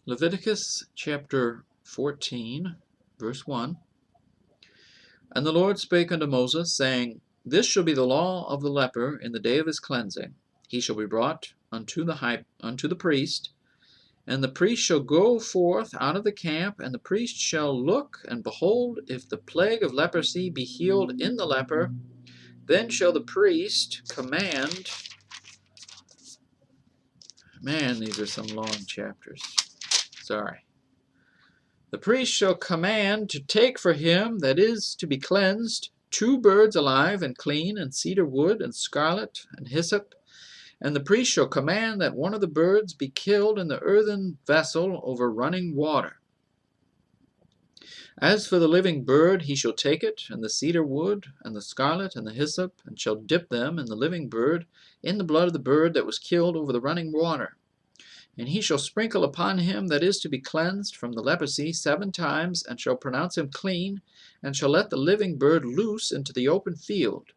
Leviticus chapter 14, verse 1. And the Lord spake unto Moses, saying, This shall be the law of the leper in the day of his cleansing. He shall be brought unto the priest, and the priest shall go forth out of the camp, and the priest shall look, and behold, if the plague of leprosy be healed in the leper, then shall the priest command. Man, these are some long chapters. Sorry. The priest shall command to take for him that is to be cleansed 2 birds alive and clean, and cedar wood, and scarlet, and hyssop. And the priest shall command that one of the birds be killed in the earthen vessel over running water. As for the living bird, he shall take it, and the cedar wood, and the scarlet, and the hyssop, and shall dip them in the living bird in the blood of the bird that was killed over the running water. And he shall sprinkle upon him that is to be cleansed from the leprosy 7 times, and shall pronounce him clean, and shall let the living bird loose into the open field.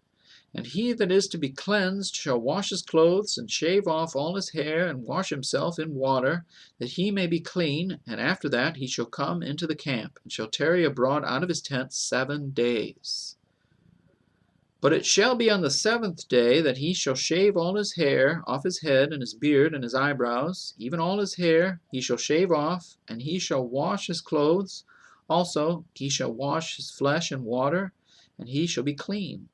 And he that is to be cleansed shall wash his clothes, and shave off all his hair, and wash himself in water, that he may be clean. And after that he shall come into the camp, and shall tarry abroad out of his tent 7 days. But it shall be on the 7th day that he shall shave all his hair off his head, and his beard, and his eyebrows, even all his hair he shall shave off, and he shall wash his clothes. Also he shall wash his flesh in water, and he shall be clean.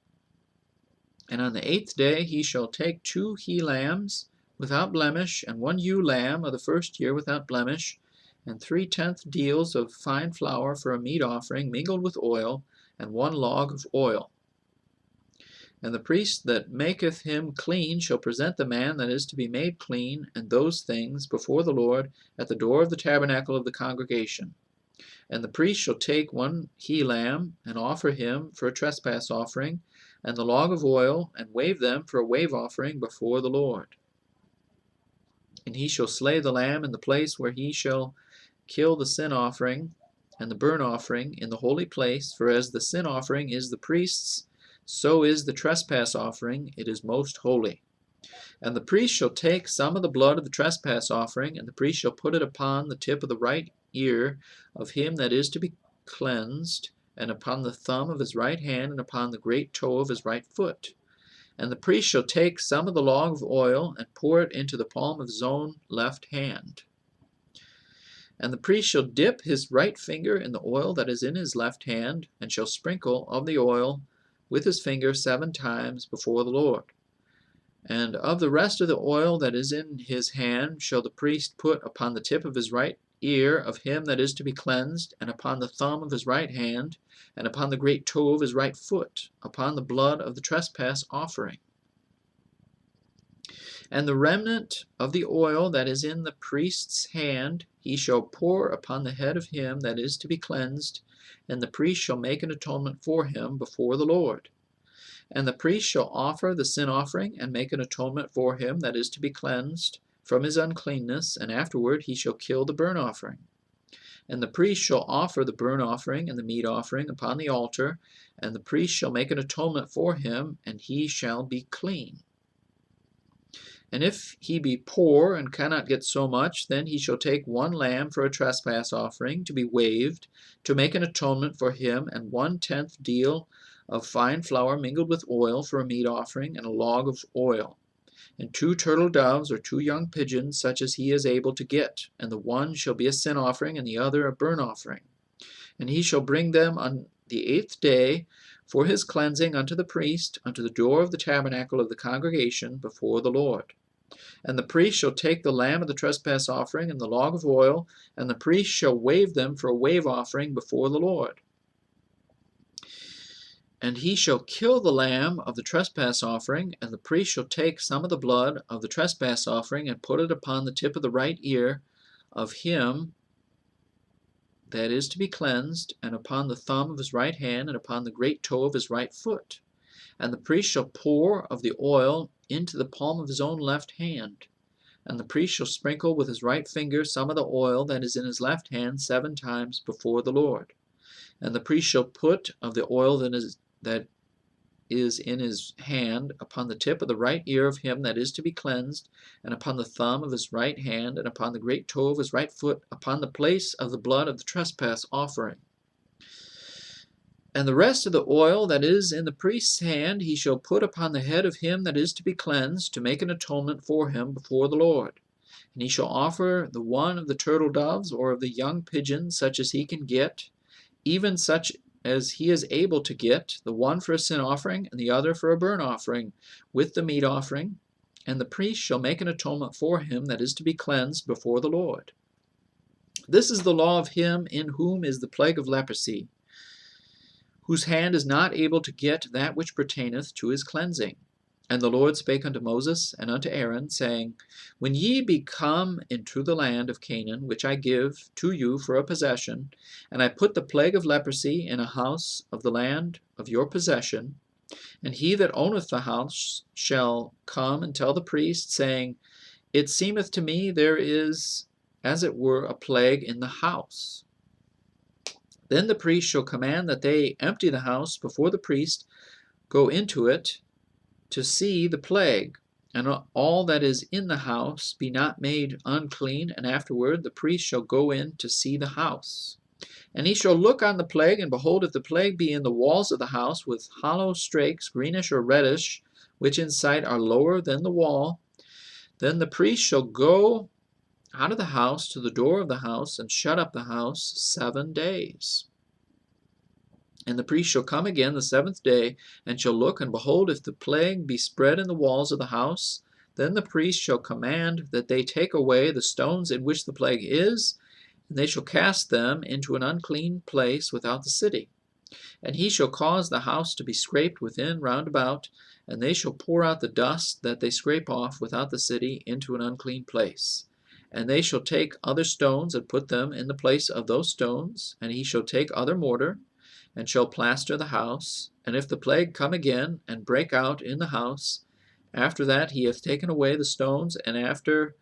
And on the 8th day he shall take 2 he-lambs without blemish, and 1 ewe lamb of the first year without blemish, and 3/10 deals of fine flour for a meat offering mingled with oil, and 1 log of oil. And the priest that maketh him clean shall present the man that is to be made clean, and those things before the Lord at the door of the tabernacle of the congregation. And the priest shall take 1 he-lamb, and offer him for a trespass offering, and the log of oil, and wave them for a wave offering before the Lord. And he shall slay the lamb in the place where he shall kill the sin offering and the burnt offering in the holy place, for as the sin offering is the priest's, so is the trespass offering, it is most holy. And the priest shall take some of the blood of the trespass offering, and the priest shall put it upon the tip of the right ear of him that is to be cleansed, and upon the thumb of his right hand, and upon the great toe of his right foot. And the priest shall take some of the log of oil, and pour it into the palm of his own left hand. And the priest shall dip his right finger in the oil that is in his left hand, and shall sprinkle of the oil with his finger 7 times before the Lord. And of the rest of the oil that is in his hand shall the priest put upon the tip of his right ear of him that is to be cleansed, and upon the thumb of his right hand, and upon the great toe of his right foot, upon the blood of the trespass offering. And the remnant of the oil that is in the priest's hand he shall pour upon the head of him that is to be cleansed, and the priest shall make an atonement for him before the Lord. And the priest shall offer the sin offering, and make an atonement for him that is to be cleansed from his uncleanness, and afterward he shall kill the burnt offering. And the priest shall offer the burnt offering and the meat offering upon the altar, and the priest shall make an atonement for him, and he shall be clean. And if he be poor and cannot get so much, then he shall take 1 lamb for a trespass offering, to be waved, to make an atonement for him, and 1/10 deal of fine flour mingled with oil for a meat offering, and a log of oil. And 2 turtle doves or 2 young pigeons, such as he is able to get, and the one shall be a sin offering, and the other a burnt offering. And he shall bring them on the 8th day for his cleansing unto the priest, unto the door of the tabernacle of the congregation before the Lord. And the priest shall take the lamb of the trespass offering and the log of oil, and the priest shall wave them for a wave offering before the Lord. And he shall kill the lamb of the trespass offering, and the priest shall take some of the blood of the trespass offering, and put it upon the tip of the right ear of him that is to be cleansed, and upon the thumb of his right hand, and upon the great toe of his right foot. And the priest shall pour of the oil into the palm of his own left hand. And the priest shall sprinkle with his right finger some of the oil that is in his left hand 7 times before the Lord. And the priest shall put of the oil that is in his hand, upon the tip of the right ear of him that is to be cleansed, and upon the thumb of his right hand, and upon the great toe of his right foot, upon the place of the blood of the trespass offering. And the rest of the oil that is in the priest's hand he shall put upon the head of him that is to be cleansed, to make an atonement for him before the Lord. And he shall offer the one of the turtle doves, or of the young pigeon, such as he can get, even such as he is able to get, the one for a sin offering, and the other for a burnt offering, with the meat offering. And the priest shall make an atonement for him that is to be cleansed before the Lord. This is the law of him in whom is the plague of leprosy, whose hand is not able to get that which pertaineth to his cleansing. And the Lord spake unto Moses and unto Aaron, saying, When ye be come into the land of Canaan, which I give to you for a possession, and I put the plague of leprosy in a house of the land of your possession, and he that owneth the house shall come and tell the priest, saying, It seemeth to me there is as it were a plague in the house. Then the priest shall command that they empty the house before the priest go into it to see the plague, and all that is in the house be not made unclean, and afterward the priest shall go in to see the house. And he shall look on the plague, and behold, if the plague be in the walls of the house, with hollow strakes, greenish or reddish, which in sight are lower than the wall, then the priest shall go out of the house to the door of the house, and shut up the house 7 days. And the priest shall come again the 7th day, and shall look, and behold, if the plague be spread in the walls of the house, then the priest shall command that they take away the stones in which the plague is, and they shall cast them into an unclean place without the city. And he shall cause the house to be scraped within round about, and they shall pour out the dust that they scrape off without the city into an unclean place. And they shall take other stones, and put them in the place of those stones, and he shall take other mortar, and shall plaster the house. And if the plague come again, and break out in the house, after that he hath taken away the stones, and after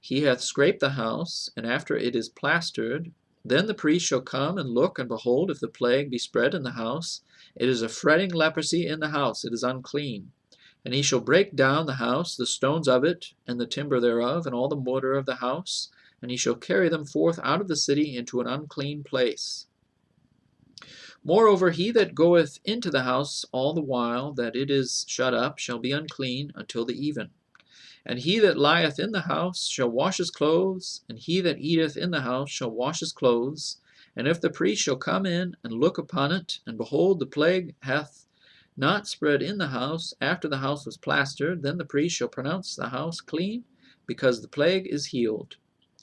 he hath scraped the house, and after it is plastered, then the priest shall come and look, and behold, if the plague be spread in the house, it is a fretting leprosy in the house, it is unclean. And he shall break down the house, the stones of it, and the timber thereof, and all the mortar of the house, and he shall carry them forth out of the city into an unclean place. Moreover, he that goeth into the house all the while that it is shut up shall be unclean until the even. And he that lieth in the house shall wash his clothes, and he that eateth in the house shall wash his clothes. And if the priest shall come in and look upon it, and behold, the plague hath not spread in the house after the house was plastered, then the priest shall pronounce the house clean, because the plague is healed.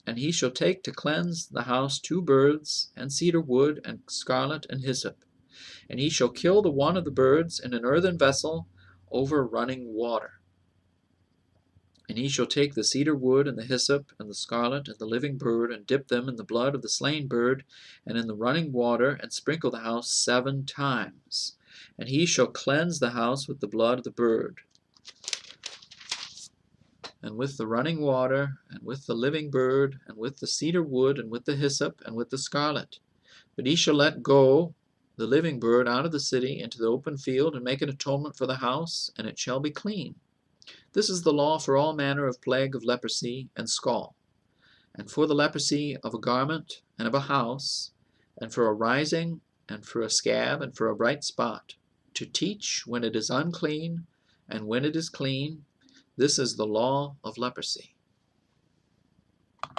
And he shall take to cleanse the house 2 birds, and cedar wood, and scarlet, and hyssop. And he shall kill the one of the birds in an earthen vessel over running water. And he shall take the cedar wood, and the hyssop, and the scarlet, and the living bird, and dip them in the blood of the slain bird, and in the running water, and sprinkle the house 7 times. And he shall cleanse the house with the blood of the bird, and with the running water, and with the living bird, and with the cedar wood, and with the hyssop, and with the scarlet. But he shall let go the living bird out of the city into the open field, and make an atonement for the house, and it shall be clean. This is the law for all manner of plague of leprosy and scall, and for the leprosy of a garment and of a house, and for a rising, and for a scab, and for a bright spot, to teach when it is unclean, and when it is clean. This is the law of leprosy.